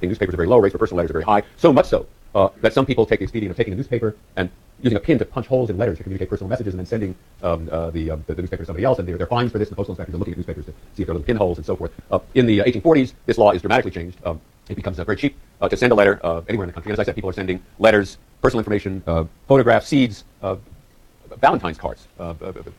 newspapers are very low, rates for personal letters are very high, so much so that some people take the expedient of taking a newspaper and using a pin to punch holes in letters to communicate personal messages and then sending the newspaper to somebody else, and they're fined for this, and the postal inspectors are looking at newspapers to see if there are little pinholes and so forth. In the 1840s, this law is dramatically changed. It becomes very cheap to send a letter anywhere in the country. And as I said, people are sending letters, personal information, photographs, seeds, Valentine's cards.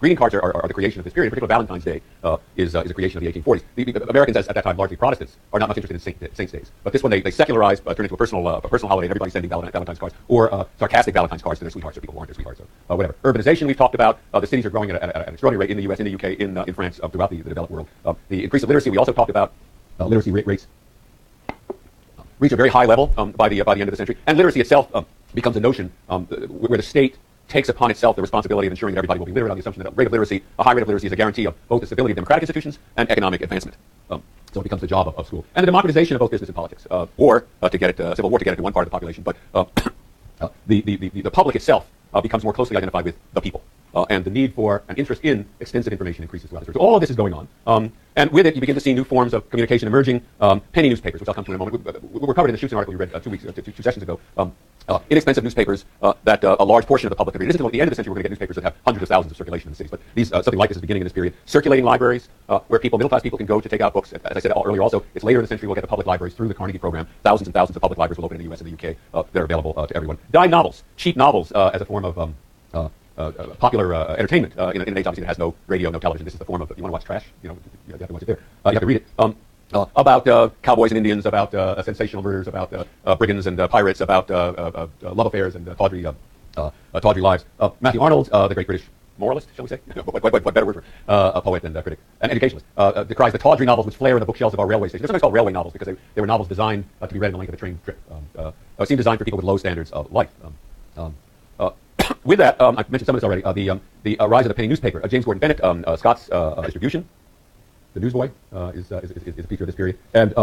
Greeting cards are the creation of this period. In particular, Valentine's Day is a creation of the 1840s. The Americans, at that time, largely Protestants, are not much interested in saints' days. But this one, they secularized, turned into a personal holiday, and everybody's sending Valentine's cards, or sarcastic Valentine's cards to their sweethearts, or people who aren't their sweethearts, or whatever. Urbanization, we've talked about. The cities are growing at an extraordinary rate in the U.S., in the U.K., in France, throughout the developed world. The increase of literacy, we also talked about. Literacy rates reach a very high level by the end of the century. And literacy itself becomes a notion where the state takes upon itself the responsibility of ensuring that everybody will be literate, on the assumption that a high rate of literacy is a guarantee of both the stability of democratic institutions and economic advancement. So it becomes the job of school. And the democratization of both business and politics, or to get it, civil war to get it to one part of the population, but the public itself becomes more closely identified with the people. And the need for an interest in extensive information increases throughout the church. So all of this is going on. And with it, you begin to see new forms of communication emerging. Penny newspapers, which I'll come to in a moment. We're covered in the Schutzen article we read two sessions ago. Inexpensive newspapers that a large portion of the public can read. It isn't until the end of the century we're going to get newspapers that have hundreds of thousands of circulation in the cities. But these something like this is beginning in this period. Circulating libraries where middle-class people can go to take out books. As I said earlier also, it's later in the century we'll get the public libraries through the Carnegie program. Thousands and thousands of public libraries will open in the U.S. and the U.K. That are available to everyone. Dime novels, cheap novels as a form of popular entertainment in an age obviously that has no radio, no television. This is the form of, you want to watch trash? You have to watch it there. You have to read it. About cowboys and Indians, about sensational murders, about brigands and pirates, about love affairs and tawdry lives. Matthew Arnold, the great British moralist, shall we say? What better word for a poet and critic, an educationalist, decries the tawdry novels which flare in the bookshelves of our railway stations. They're sometimes called railway novels because they were novels designed to be read in the length of a train trip. Seemed designed for people with low standards of life. With that, I've mentioned some of this already. The rise of the penny newspaper. James Gordon Bennett, Scott's distribution, the newsboy, is a feature of this period, and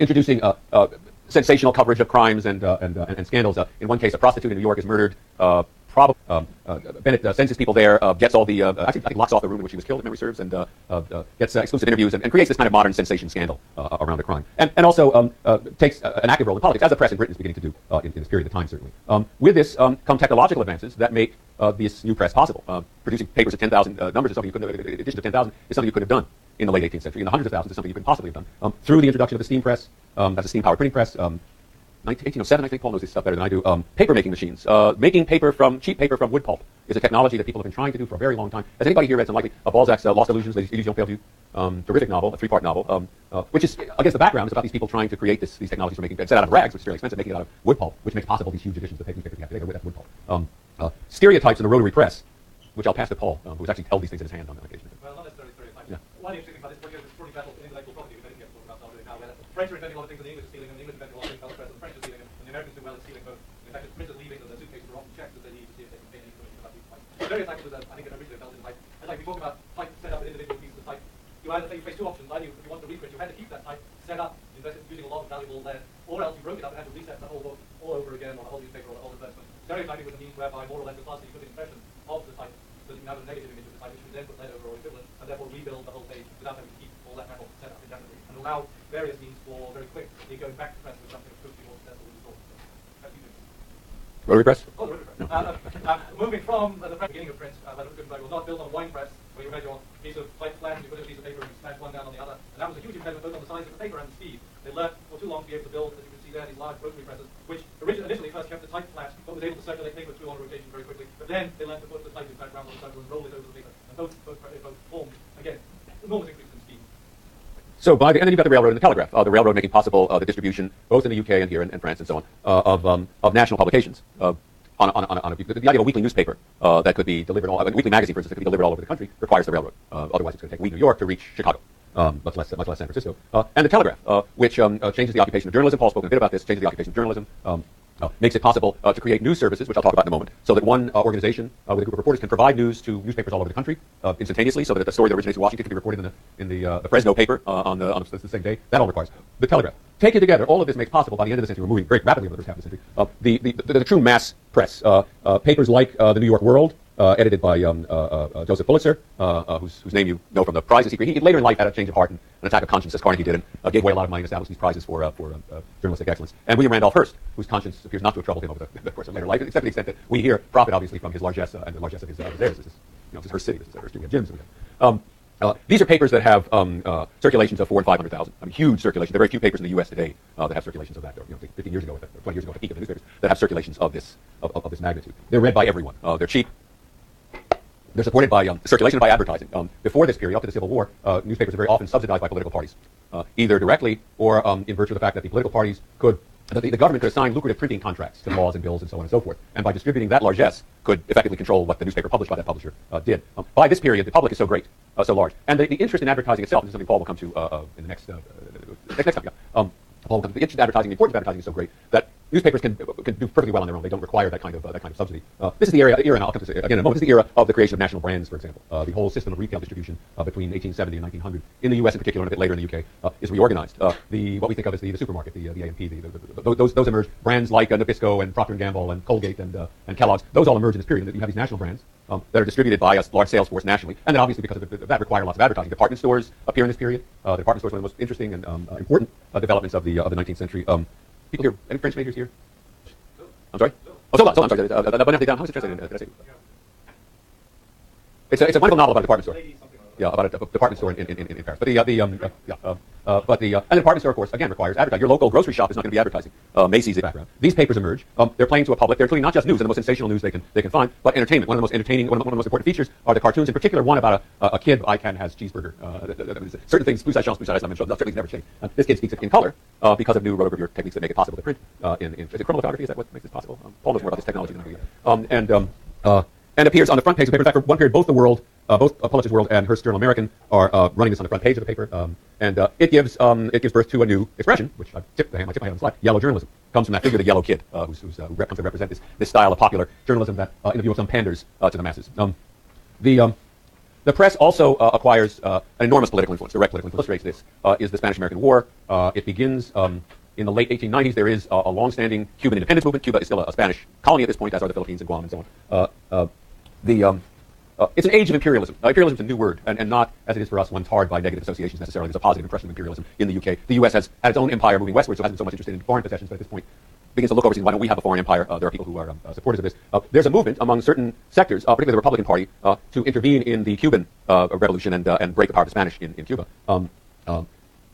introducing sensational coverage of crimes and scandals. In one case, a prostitute in New York is murdered. Bennett sends his people there, gets all the actually I think locks off the room in which she was killed, if memory serves, and gets exclusive interviews and creates this kind of modern sensation scandal around the crime, and also takes an active role in politics, as the press in Britain is beginning to do in this period of time, certainly. With this come technological advances that make this new press possible. Producing papers of 10,000 numbers is something you couldn't, editions of 10,000 is something you could have done in the late 18th century. In the hundreds of thousands is something you couldn't possibly have done. Through the introduction of the steam press, that's a steam-powered printing press. 1807, I think Paul knows this stuff better than I do. Paper-making machines. Making cheap paper from wood pulp is a technology that people have been trying to do for a very long time. Has anybody here read something like Balzac's Lost Illusions, Les Illusions Perdues? Terrific novel, a three-part novel, which is against the background. It's about these people trying to create these technologies for making set out of rags, which is very expensive, making it out of wood pulp, which makes possible these huge editions of paper newspapers we have today. That's wood pulp. Stereotypes in the rotary press, which I'll pass to Paul, who's actually held these things in his hand on occasion. Well, not necessarily stereotypes. Yeah. One interesting thing about this extraordinary battle in intellectual property, which I think we have to talk about now, where the French are inventing a lot of things that the English are stealing, and the English are inventing a lot of things that the press and the French are stealing, and the Americans do well at stealing both. In fact, the printers leaving the suitcases are often checked that they need to see if they contain any information about these types. Stereotypes was, I think, an original developed in type. And like we talk about type set up in individual pieces of type, you either you face two options. Either if you want to reprint, you had to keep that type set up, invested using a lot of valuable lead, or else you broke it up and had to reset the whole book all over again, or the whole newspaper, or the whole investment. Stereotyping was a means whereby more or less precisely you took an impression of the type, so that you have a negative image of the type, which you then put lead over or equivalent, and therefore rebuild the whole page without having to keep all that record set up indefinitely, and allow various means for very quick going back to press with something that proved to be more successful than you thought. How do you do? Rotary press? Oh, the rotary press. Moving from the beginning of print, Gutenberg was not built on a wine press, where you had your piece of type flat, you put a piece of paper and you smash one down on the other, and that was a huge impediment both on the size of the paper and the speed. They learned for too long to be able to build, as you can see there, these large rotary presses, which initially first kept the type flat, but was able to circulate paper through on rotation very quickly. But then they learned to put the type in background on the circle and roll it over the paper, and both formed, again, enormous increase in speed. So and then you've got the railroad and the telegraph. The railroad making possible the distribution, both in the UK and here and France and so on, of national publications. The idea of a weekly newspaper that could be delivered, a weekly magazine, for instance, that could be delivered all over the country, requires the railroad. Otherwise, it's going to take a week in New York to reach Chicago, much less San Francisco. And the telegraph, which changes the occupation of journalism. Paul spoke a bit about this. Changes the occupation of journalism. Makes it possible to create news services, which I'll talk about in a moment, so that one organization with a group of reporters can provide news to newspapers all over the country instantaneously, so that the story that originates in Washington can be reported in the Fresno paper on the same day. That all requires the telegraph. Taken together, all of this makes possible by the end of the century. We're moving very rapidly over the first half of the century. The true mass press, papers like the New York World, edited by Joseph Pulitzer, whose name you know from the prizes he later in life had a change of heart and an attack of conscience, as Carnegie did, and gave away a lot of money and established these prizes for journalistic excellence. And William Randolph Hearst, whose conscience appears not to have troubled him over the course of later life, except to the extent that we here profit obviously from his largesse and the largesse of his heirs. This is Hearst City. This is Hearst. We have gyms. These are papers that have circulations of 400,000 and 500,000. I mean, huge circulation. There are very few papers in the U.S. today that have circulations of that. 15 years ago, or 20 years ago, at the peak of the newspapers, that have circulations of this magnitude. They're read by everyone. They're cheap. They're supported by circulation and by advertising. Before this period, up to the Civil War, newspapers are very often subsidized by political parties, either directly or in virtue of the fact that the political parties the government could assign lucrative printing contracts to laws and bills and so on and so forth. And by distributing that largesse, could effectively control what the newspaper published by that publisher did. By this period, the public is so great, so large. And the interest in advertising itself, this is something Paul will come to in the next time. Paul will come to the interest in advertising, the importance of advertising is so great that newspapers can do perfectly well on their own. They don't require that kind of subsidy. This is the era, and I'll come to this again in a moment. This is the era of the creation of national brands, for example. The whole system of retail distribution between 1870 and 1900 in the U.S. in particular, and a bit later in the UK, is reorganized. What we think of as the supermarket, the A&P, those emerge. Brands like Nabisco and Procter & Gamble and Colgate and Kellogg's, those all emerge in this period. You have these national brands that are distributed by a large sales force nationally, and then obviously because of that require lots of advertising. Department stores appear in this period. The department stores are one of the most interesting and important developments of the 19th century. People here, any French majors here? I'm sorry? Oh, Zola, I'm sorry. La Bonne Dame. How is it translated? Did I say? It's a wonderful novel about a department store. Yeah, about a department store in Paris. But the department store, of course, again requires advertising. Your local grocery shop is not going to be advertising. Macy's in the background. These papers emerge. They're playing to a public. They're including not just news and the most sensational news they can find, but entertainment. One of the most entertaining, one of the most important features are the cartoons. In particular, one about a kid. ICANN has cheeseburger. Certain things. Plus size, certainly never change. This kid speaks in color because of new rotogravure techniques that make it possible to print in is it chromolithography? Is that what makes this possible? Paul knows more about this technology than I do. And appears on the front page of the paper. In fact, for one period, both the World, both Pulitzer's World and Hearst Journal American are running this on the front page of the paper. And it gives birth to a new expression, which I tip my hand on the slide. Yellow journalism comes from that figure, the yellow kid, who comes to represent this style of popular journalism that, in the view of some, panders to the masses. The press also acquires an enormous political influence. Direct political influence illustrates this. Is the Spanish-American War? It begins. In the late 1890s, there is a long-standing Cuban independence movement. Cuba is still a Spanish colony at this point, as are the Philippines and Guam and so on. It's an age of imperialism. Imperialism is a new word, and not, as it is for us, one tarred by negative associations necessarily. There's a positive impression of imperialism in the UK. The US has had its own empire moving westward, so hasn't been so much interested in foreign possessions, but at this point begins to look overseas. Why don't we have a foreign empire? There are people who are supporters of this. There's a movement among certain sectors, particularly the Republican Party, to intervene in the Cuban revolution and break the power of the Spanish in Cuba.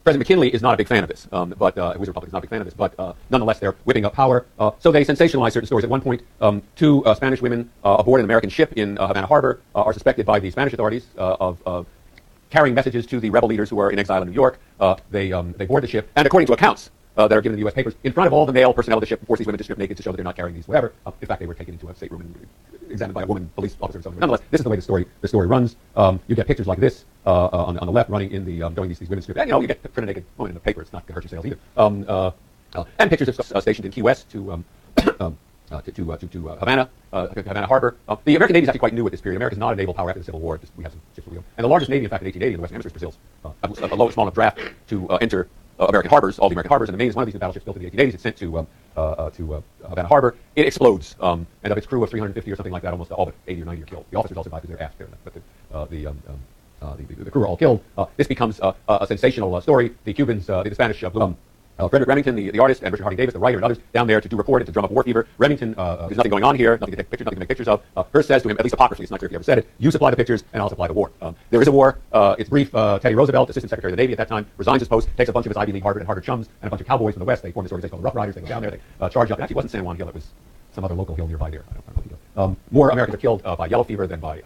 President McKinley is not a big fan of this, who is a Republican, is not a big fan of this, but nonetheless they're whipping up power. So they sensationalize certain stories. At one point, two Spanish women aboard an American ship in Havana Harbor are suspected by the Spanish authorities of carrying messages to the rebel leaders who are in exile in New York. They board the ship, and according to accounts that are given in the U.S. papers, in front of all the male personnel of the ship, force these women to strip naked to show that they're not carrying these whatever. In fact, they were taken into a stateroom and examined by a woman police officer or something. Nonetheless, this is the way the story runs. You get pictures like this on the left running in the showing these women stripped. And you get print a naked woman in the paper. It's not going to hurt your sales either. And pictures of stationed in Key West to Havana Harbor. The American Navy is actually quite new at this period. America is not a naval power after the Civil War. We have some ships. And the largest navy, in fact, in 1880 in the Western Hemisphere is Brazil's. A small enough draft to enter American harbors, all the American harbors, and the Maine is one of these new battleships built in the 1880s. It's sent to Havana Harbor. It explodes, and of its crew of 350 or something like that, almost all but 80 or 90 are killed. The officers all survive because they're aft there, but the crew are all killed. This becomes a sensational story. The Cubans, the Spanish, Frederick Remington, the artist, and Richard Harding Davis, the writer, and others down there to do report and to drum up war fever. Remington, there's nothing going on here, nothing to take pictures, nothing to make pictures of. Hearst says to him, at least apocryphally, it's not clear if he ever said it, you supply the pictures and I'll supply the war. There is a war. It's brief. Teddy Roosevelt, Assistant Secretary of the Navy at that time, resigns his post, takes a bunch of his Ivy League Harvard and Harvard chums and a bunch of cowboys from the West. They form this organization called the Rough Riders. They go down there, they charge up. It actually wasn't San Juan Hill, it was some other local hill nearby there. I don't know. More Americans are killed by yellow fever than by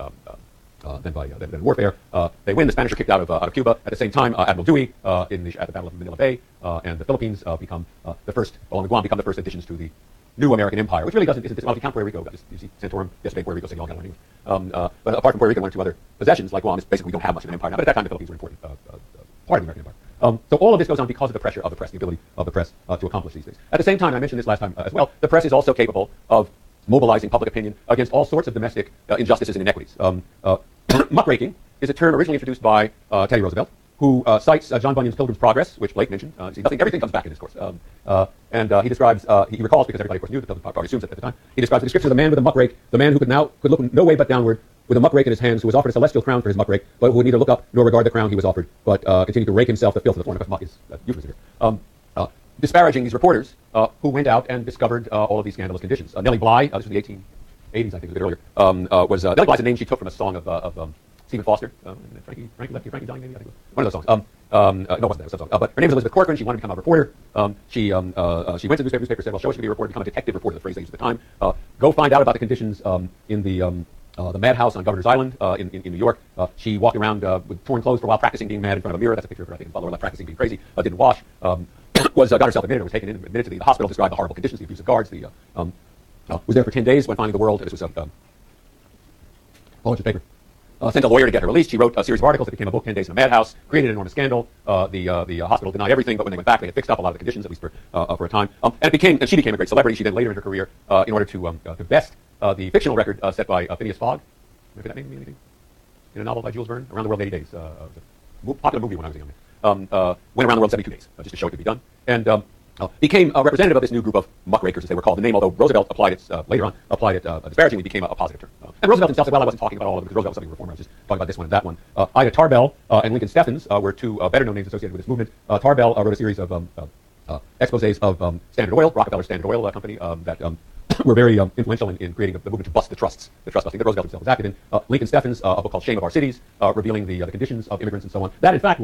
warfare. They win. The Spanish are kicked out of Cuba. At the same time, Admiral Dewey at the Battle of Manila Bay and the Philippines become the first, along with Guam, become the first additions to the new American empire, which really isn't, well, if you count Puerto Rico, you see Santorum, yesterday, Puerto Rico, City, all got one English. But apart from Puerto Rico, one or two other possessions, like Guam, basically we don't have much of an empire now, but at that time the Philippines were an important part of the American empire. So all of this goes on because of the pressure of the press, the ability of the press to accomplish these things. At the same time, I mentioned this last time as well, the press is also capable of mobilizing public opinion against all sorts of domestic injustices and inequities. Muckraking is a term originally introduced by Teddy Roosevelt who cites John Bunyan's Pilgrim's Progress, which Blake mentioned. See, everything comes back in this course. He describes, he recalls, because everybody, of course, knew the Pilgrim's Progress, assumes it at the time, he describes the description of the man with a muckrake, the man who could look no way but downward, with a muckrake in his hands, who was offered a celestial crown for his muckrake, but who would neither look up nor regard the crown he was offered, but continued to rake himself the filth of the floor. Muck is euphemism here. Disparaging these reporters who went out and discovered all of these scandalous conditions. Nellie Bly, this was in the 1880s, I think, a bit earlier, Nellie Bly's a name she took from a song of Stephen Foster, Frankie Dying, maybe, I think, one of those songs. No, it wasn't that, it was some song. But her name is Elizabeth Corcoran. She wanted to become a reporter. She went to the newspaper, said, well, show us you can be a reporter, become a detective reporter, the phrase they used at the time. Go find out about the conditions in the madhouse on Governor's Island in New York. She walked around with torn clothes for a while, practicing being mad in front of a mirror. That's a picture of her, I think, in the lower left, practicing being crazy. Didn't wash. Got herself admitted, was taken in, admitted to the hospital, described the horrible conditions, the abuse of guards. Was there for 10 days when finally the world, this was a Bulletin paper, sent a lawyer to get her released. She wrote a series of articles that became a book, 10 Days in a Madhouse, created an enormous scandal. The hospital denied everything, but when they went back, they had fixed up a lot of the conditions, at least for a time. And she became a great celebrity. She then later in her career, in order to best the fictional record set by Phineas Fogg, maybe that name mean anything? In a novel by Jules Verne, Around the World in 80 Days. Popular movie when I was young. Went around the world 72 days, just to show it could be done. And became a representative of this new group of muckrakers, as they were called. The name, although Roosevelt applied it later on, disparagingly, became a positive term. And Roosevelt himself said, well, I wasn't talking about all of them, because Roosevelt was something reformer. I was just talking about this one and that one. Ida Tarbell and Lincoln Steffens were two better-known names associated with this movement. Tarbell wrote a series of exposés of Standard Oil, Rockefeller's Standard Oil company, that were very influential in creating the movement to bust the trust busting that Roosevelt himself was active in. Lincoln Steffens, a book called Shame of Our Cities, revealing the conditions of immigrants and so on. That, in fact,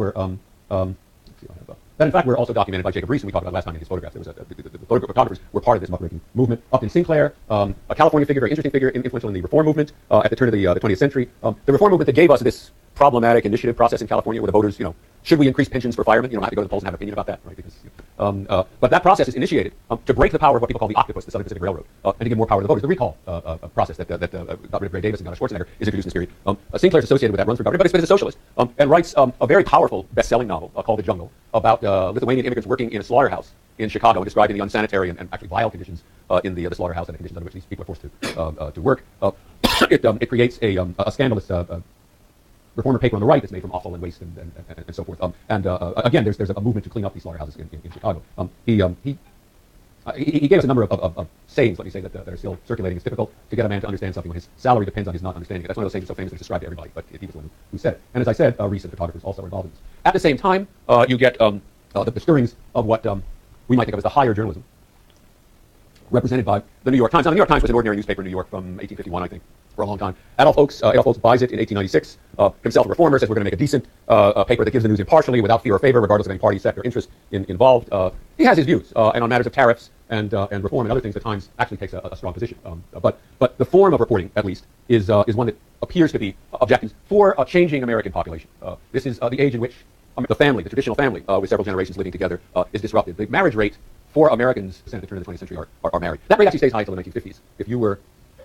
were also documented by Jacob Riis, and we talked about last time in his photographs. There was the photographers were part of this muckraking movement. Upton Sinclair, a California figure, very interesting figure, influential in the reform movement at the turn of the 20th century. The reform movement that gave us this problematic initiative process in California, where the voters, should we increase pensions for firemen? You don't have to go to the polls and have an opinion about that, right? Because, but that process is initiated to break the power of what people call the octopus, the Southern Pacific Railroad, and to give more power to the voters. The recall process that got rid of Gray Davis and got Schwarzenegger is introduced in this period. Sinclair's associated with that, runs for governor, but he's a socialist, and writes a very powerful best-selling novel called The Jungle about Lithuanian immigrants working in a slaughterhouse in Chicago, and describing the unsanitary and actually vile conditions in the slaughterhouse and the conditions under which these people are forced to work. It creates a scandalous reformer paper on the right that's made from offal and waste and so forth. Again, there's a movement to clean up these slaughterhouses in Chicago. He gave us a number of sayings, let me say, that are still circulating. It's difficult to get a man to understand something when his salary depends on his not understanding it. That's one of those sayings that's so famous that it's described to everybody, but he was the one who said it. And as I said, recent photographers also are involved in this. At the same time, you get the stirrings of what we might think of as the higher journalism, represented by the New York Times. Now, the New York Times was an ordinary newspaper in New York from 1851, I think, for a long time. Adolph Oakes buys it in 1896. Himself a reformer, says we're going to make a decent paper that gives the news impartially, without fear or favor, regardless of any party, sector, interest involved. He has his views, and on matters of tariffs and reform and other things, the Times actually takes a strong position. But the form of reporting, at least, is one that appears to be objective for a changing American population. This is the age in which the family, the traditional family, with several generations living together, is disrupted. The marriage rate for Americans since the turn of the 20th century are married. That rate actually stays high until the 1950s.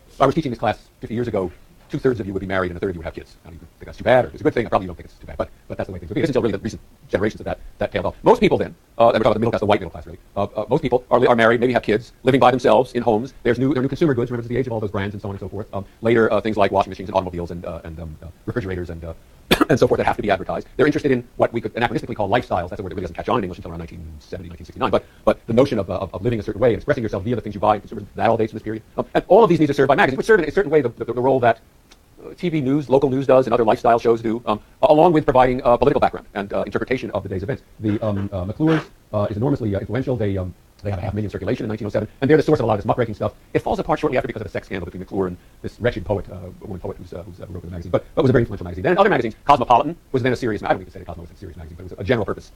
If I was teaching this class 50 years ago, 2/3 of you would be married and 1/3 of you would have kids. I don't even think that's too bad, or it's a good thing. I probably don't think it's too bad, but that's the way things would be. It's until really the recent generations of that tailed off. Most people then, and we're talking about the middle class, the white middle class really, most people are married, maybe have kids, living by themselves in homes. There are new consumer goods. Remember, it's the age of all those brands and so on and so forth. Later, things like washing machines and automobiles and refrigerators and so forth that have to be advertised. They're interested in what we could anachronistically call lifestyles. That's a word that really doesn't catch on in English until around 1970, 1969. But the notion of living a certain way and expressing yourself via the things you buy, consumers, that all dates in this period. And all of these needs are served by magazines, which serve in a certain way the role that TV news, local news does, and other lifestyle shows do, along with providing political background and interpretation of the day's events. The McClure's is enormously influential. They have 500,000 circulation in 1907, and they're the source of a lot of this muckraking stuff. It falls apart shortly after because of a sex scandal between McClure and this wretched poet, woman poet who wrote the magazine, but was a very influential magazine. Then other magazines, Cosmopolitan was then a serious, I don't even say that Cosmo was a serious magazine, but it was a general purpose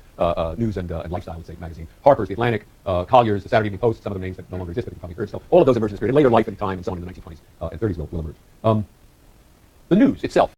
news and lifestyle, let's say, magazine. Harper's, The Atlantic, Collier's, the Saturday Evening Post, some of the names that no longer exist, but you probably heard. So all of those emerged in this period. Later life and time and so on in the 1920s and 30s will emerge. The news itself